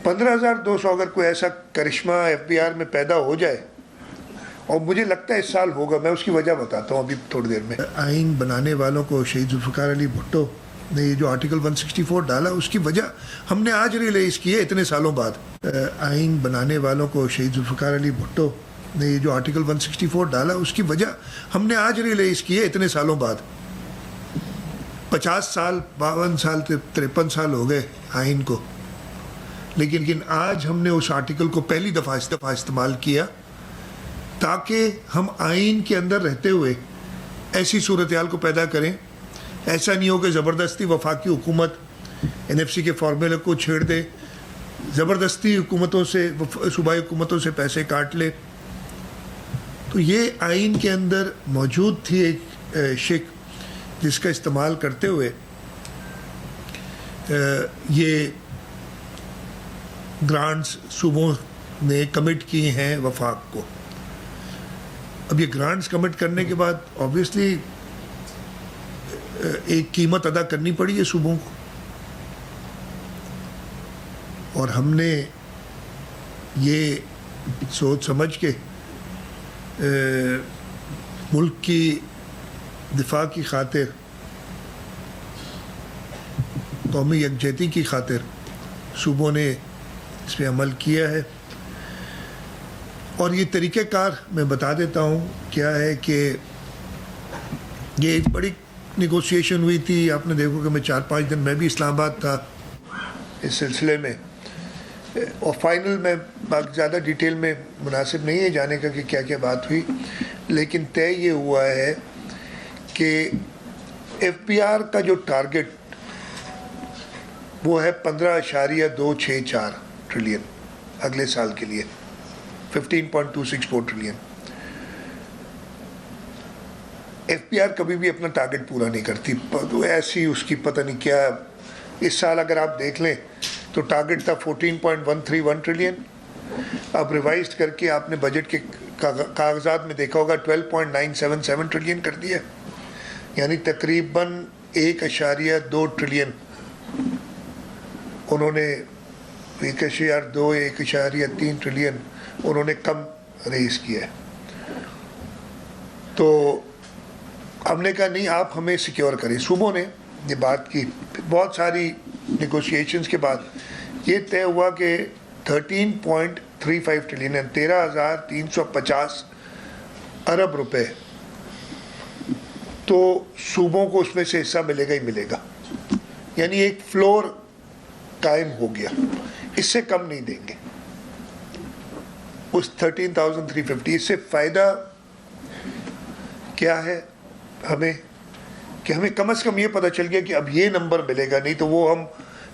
15,200 अगर कोई ऐसा करिश्मा एफबीआर में पैदा हो जाए, और मुझे लगता है इस साल होगा, मैं उसकी वजह बताता हूँ अभी थोड़ी देर में। आइन बनाने वालों को शहीद जुल्फ़िकार अली भुट्टो ने ये जो आर्टिकल 164 डाला, उसकी वजह हमने आज रियलाइज़ की है इतने सालों बाद। आइन बनाने वालों को शहीद जुल्फ़िकार अली भुट्टो ने ये जो आर्टिकल 164 डाला, उसकी वजह हमने आज रियलाइज़ की है इतने सालों बाद। 50 साल, 52 साल, 53 साल हो गए आइन को, लेकिन आज हमने उस आर्टिकल को पहली दफ़ा इस्तेमाल किया ताकि हम आइन के अंदर रहते हुए ऐसी सूरत हाल को पैदा करें। ऐसा नहीं हो कि ज़बरदस्ती वफाकी हुकूमत NFC के फार्मूले को छेड़ दे, ज़बरदस्ती हुकूमतों से, सूबाई हुकूमतों से पैसे काट ले। तो ये आइन के अंदर मौजूद थी एक शिक, जिसका इस्तेमाल करते हुए ये ग्रांट्स सूबों ने कमिट किए हैं वफाक को। अब ये ग्रांट्स कमिट करने के बाद ऑब्वियसली एक कीमत अदा करनी पड़ी है सूबों को, और हमने ये सोच समझ के मुल्क की दिफा की खातिर, कौमी यकजहती की खातिर सूबों ने इस पर अमल किया है। और ये तरीक़ेकार मैं बता देता हूँ क्या है कि ये एक बड़ी नेगोशिएशन हुई थी। आपने देखो कि मैं 4-5 दिन मैं भी इस्लामाबाद था इस सिलसिले में, और फाइनल में ज़्यादा डिटेल में मुनासिब नहीं है जाने का कि क्या क्या बात हुई, लेकिन तय ये हुआ है कि FBR का जो टारगेट वो है 15.264 ट्रिलियन अगले साल के लिए, 15.264 ट्रिलियन। FBR कभी भी अपना टारगेट पूरा नहीं करती, तो ऐसी उसकी पता नहीं क्या। इस साल अगर आप देख लें तो टारगेट था 14.131 ट्रिलियन, अब रिवाइज्ड करके आपने बजट के कागजात में देखा होगा 12.977 ट्रिलियन कर दिया, यानी तकरीबन 1.2 ट्रिलियन उन्होंने 1.3 ट्रिलियन उन्होंने कम रेज किया है। तो हमने कहा नहीं, आप हमें सिक्योर करें। सूबों ने ये बात की, बहुत सारी नेगोशिएशंस के बाद ये तय हुआ कि 13.35 ट्रिलियन 13,350 अरब रुपए तो सूबों को उसमें से हिस्सा मिलेगा ही मिलेगा, यानी एक फ्लोर कायम हो गया, इससे कम नहीं देंगे उस 13,350। इससे फ़ायदा क्या है हमें, कि हमें कम से कम ये पता चल गया कि अब ये नंबर मिलेगा। नहीं तो वो हम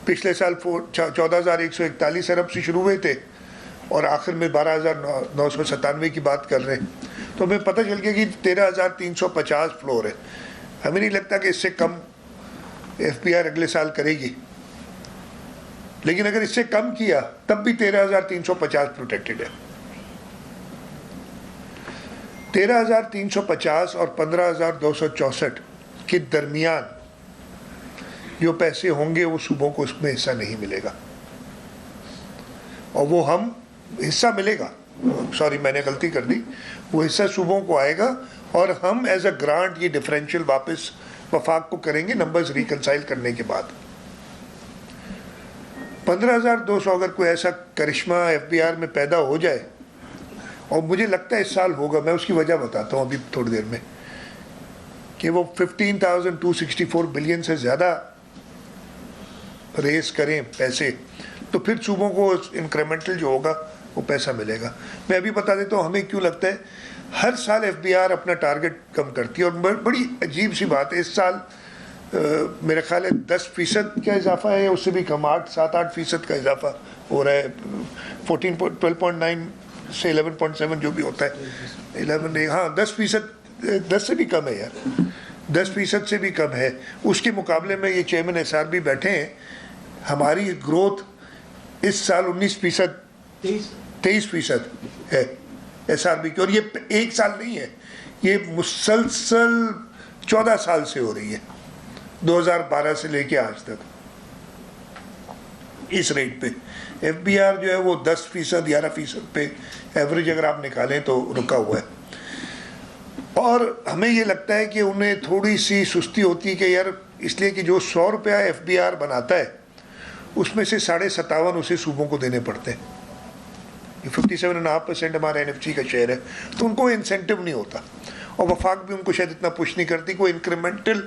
पिछले साल 14,141 अरब से शुरू हुए थे और आखिर में 12,997 की बात कर रहे हैं, तो हमें पता चल गया कि 13,350 फ्लोर है। हमें नहीं लगता कि इससे कम FBR अगले साल करेगी, लेकिन अगर इससे कम किया तब भी 13,350 प्रोटेक्टेड है। 13,350 और 15,264 के दरमियान जो पैसे होंगे वो सूबों को उसमें हिस्सा नहीं मिलेगा, और वो हम हिस्सा मिलेगा, सॉरी मैंने गलती कर दी, वो हिस्सा सूबों को आएगा और हम एज अ ग्रांट ये डिफरेंशियल वापस वफाक को करेंगे नंबर्स रिकनसाइल करने के बाद। 15,200 अगर कोई ऐसा करिश्मा FBR में पैदा हो जाए, और मुझे लगता है इस साल होगा, मैं उसकी वजह बताता हूँ अभी थोड़ी देर में, कि वो 15,264 बिलियन से ज़्यादा रेस करें पैसे, तो फिर सूबों को इंक्रीमेंटल जो होगा वो पैसा मिलेगा। मैं अभी बता देता हूँ हमें क्यों लगता है हर साल FBR अपना टारगेट कम करती है, और बड़ी अजीब सी बात है, इस साल मेरा ख्याल है 10% का इजाफा है, उससे भी कम 7-8% का इजाफा हो रहा है। 12.9 से 11.7 जो भी होता है, 11, हाँ 10%, 10 से भी कम है यार, 10% से भी कम है। उसके मुकाबले में ये चेयरमैन SRB बैठे हैं, हमारी ग्रोथ इस साल 19%, 23% है SRB की, और ये एक साल नहीं है, ये मुसलसल 14 साल से हो रही है, 2012 से लेके आज तक। इस रेट पे। FBR जो है वो 10% 11% पे एवरेज अगर आप निकालें तो रुका हुआ है। और हमें ये लगता है कि उन्हें थोड़ी सी सुस्ती होती है कि यार, इसलिए कि जो 100 रुपया FBR बनाता है उसमें से 57.5 उसे सूबों को देने पड़ते हैं। 57.5% हमारा NFC का शेयर है, तो उनको इंसेंटिव नहीं होता। और वफाक भी उनको शायद इतना पुश नहीं करती, कोई इंक्रीमेंटल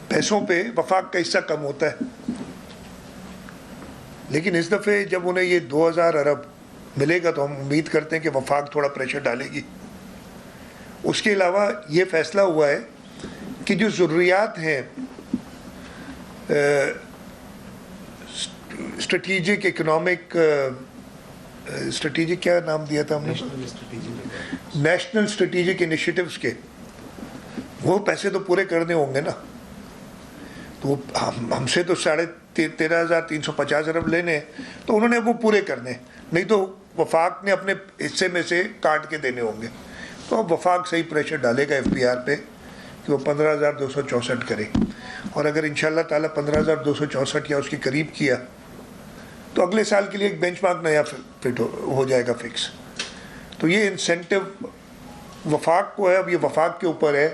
पैसों पे वफाक का हिस्सा कम होता है। लेकिन इस दफ़े जब उन्हें ये 2000 अरब मिलेगा तो हम उम्मीद करते हैं कि वफाक थोड़ा प्रेशर डालेगी। उसके अलावा ये फैसला हुआ है कि जो ज़रूरियात हैं स्ट्रेटेजिक इकोनॉमिक स्ट्रेटेजिक क्या नाम दिया था हमने, नेशनल स्ट्रेटेजिक इनिशिएटिव्स के, वो पैसे तो पूरे करने होंगे ना। तो हमसे तो 13,350 अरब लेने, तो उन्होंने वो पूरे करने, नहीं तो वफाक ने अपने हिस्से में से काट के देने होंगे। तो अब वफाक सही प्रेशर डालेगा FBR पे कि वो 15,264 करे। और अगर इंशाल्लाह ताला 15,264 या उसके करीब किया तो अगले साल के लिए एक बेंचमार्क नया फिट हो जाएगा फिक्स। तो ये इंसेंटिव वफाक को है, अब ये वफाक के ऊपर है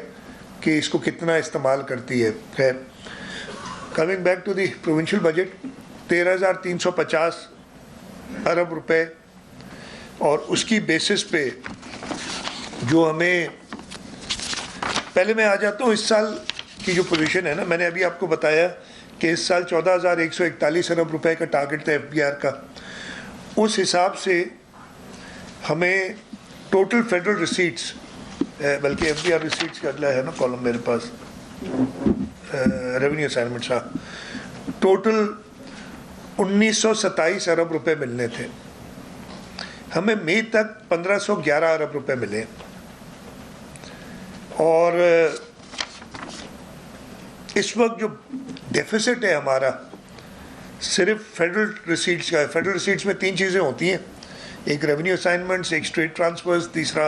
कि इसको कितना इस्तेमाल करती है। खैर, coming back to the provincial budget, 13,350 अरब रुपए, और उसकी बेसिस पे जो हमें, पहले मैं आ जाता हूँ इस साल की जो पोजीशन है ना, मैंने अभी आपको बताया कि इस साल 14,141 अरब रुपए का टारगेट था FBR का। उस हिसाब से हमें टोटल फेडरल रिसीट्स, बल्कि FBR रिसीट्स का अगला है ना कॉलम मेरे पास, रेवेन्यू असाइनमेंट्स, हाँ, टोटल 1927 अरब रुपए मिलने थे। हमें मई तक 1511 अरब रुपए मिले, और इस वक्त जो डेफिसिट है हमारा सिर्फ फेडरल रिसीट्स का है। फेडरल रिसीट्स में 3 चीज़ें होती हैं, एक रेवेन्यू असाइनमेंट्स, एक स्ट्रेट ट्रांसफर्स, तीसरा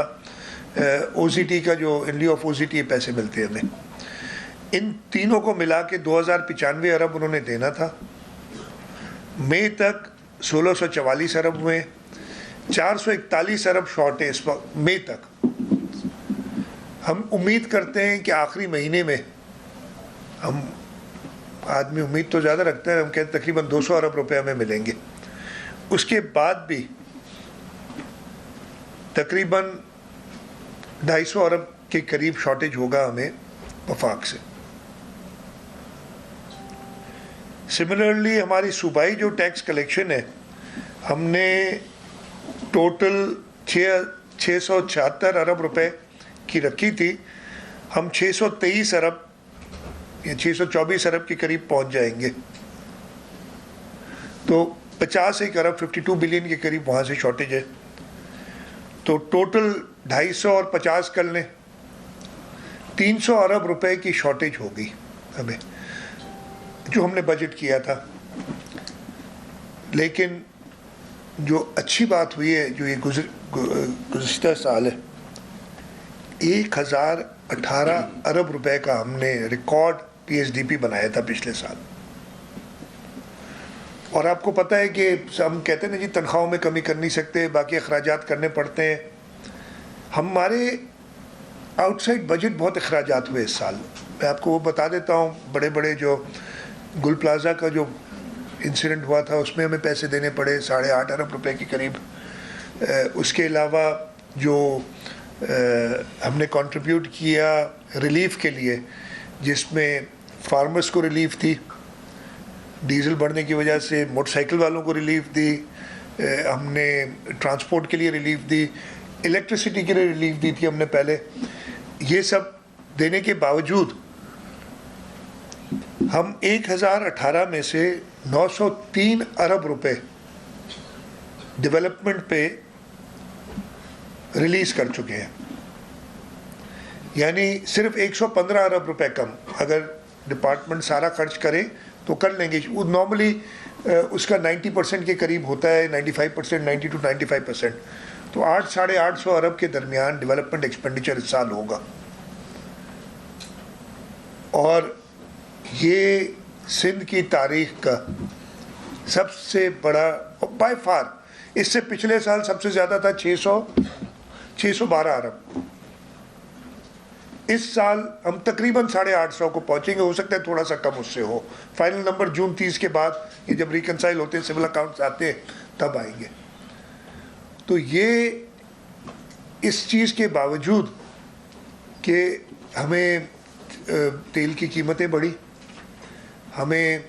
OCT का जो इन लिeu ऑफ OCT पैसे मिलते हैं हमें। इन तीनों को मिला के 2,095 अरब उन्होंने देना था। मई तक 1,644 अरब हुए, 441 अरब शॉर्ट है इस वक्त मई तक। हम उम्मीद करते हैं कि आखिरी महीने में, हम आदमी उम्मीद तो ज़्यादा रखते हैं, हम कहते हैं तकरीबन 200 अरब रुपए हमें मिलेंगे। उसके बाद भी तकरीबन 250 अरब के करीब शॉर्टेज होगा हमें वफाक से। सिमिलरली हमारी सूबाई जो टैक्स कलेक्शन है, हमने टोटल 676 अरब रुपए की रखी थी, हम 623 अरब या 624 अरब के करीब पहुंच जाएंगे। तो 51 अरब 52 बिलियन के करीब वहाँ से शॉर्टेज है। तो टोटल 250 और 50 कर लें, 300 अरब रुपए की शॉर्टेज होगी हमें, जो हमने बजट किया था। लेकिन जो अच्छी बात हुई है, जो ये गुज़िश्ता साल है, 1018 अरब रुपए का हमने रिकॉर्ड PSDP बनाया था पिछले साल। और आपको पता है कि हम कहते हैं ना जी, तनख्वाहों में कमी कर नहीं सकते, बाकी अखराजात करने पड़ते हैं। हमारे आउटसाइड बजट बहुत अखराजात हुए इस साल। मैं आपको वो बता देता हूँ, बड़े बड़े जो गुल प्लाजा का जो इंसिडेंट हुआ था उसमें हमें पैसे देने पड़े 8.5 अरब रुपए के करीब। उसके अलावा जो हमने कंट्रीब्यूट किया रिलीफ के लिए, जिसमें फार्मर्स को रिलीफ थी, डीजल बढ़ने की वजह से मोटरसाइकिल वालों को रिलीफ दी, हमने ट्रांसपोर्ट के लिए रिलीफ दी, इलेक्ट्रिसिटी के लिए रिलीफ दी थी हमने पहले। ये सब देने के बावजूद हम 1018 में से 903 अरब रुपए डेवलपमेंट पे रिलीज कर चुके हैं। यानी सिर्फ 115 अरब रुपए कम, अगर डिपार्टमेंट सारा खर्च करे तो कर लेंगे। वो नॉर्मली उसका 90% के करीब होता है, 95%, 90 to 95%। तो 800-850 अरब के दरमियान डेवलपमेंट एक्सपेंडिचर इस साल होगा। और ये सिंध की तारीख का सबसे बड़ा बाय फार। इससे पिछले साल सबसे ज़्यादा था 612 अरब। इस साल हम तकरीबन 850 को पहुंचेंगे, हो सकता है थोड़ा सा कम उससे हो। फाइनल नंबर जून 30 के बाद ये जब रिकनसाइल होते हैं, सिविल अकाउंट्स आते हैं, तब आएंगे। तो ये इस चीज़ के बावजूद कि हमें तेल की कीमतें बढ़ी, हमें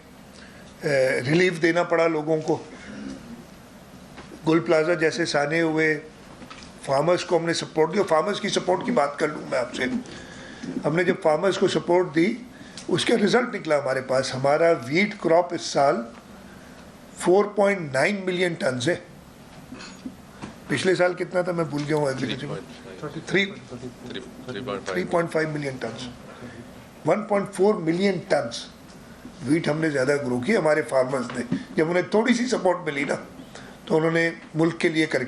रिलीफ देना पड़ा लोगों को, गुल प्लाजा जैसे साने हुए, फार्मर्स को हमने सपोर्ट दी। फार्मर्स की सपोर्ट की बात कर लूँ मैं आपसे, हमने जब फार्मर्स को सपोर्ट दी उसका रिजल्ट निकला हमारे पास। हमारा वीट क्रॉप इस साल 4.9 मिलियन टन है। पिछले साल कितना था मैं भूल गया हूँ, 3.5 million ton, 1.4 million ton wheat हमने ज़्यादा ग्रो की हमारे फार्मर्स ने। जब उन्हें थोड़ी सी सपोर्ट मिली ना, तो उन्होंने मुल्क के लिए करके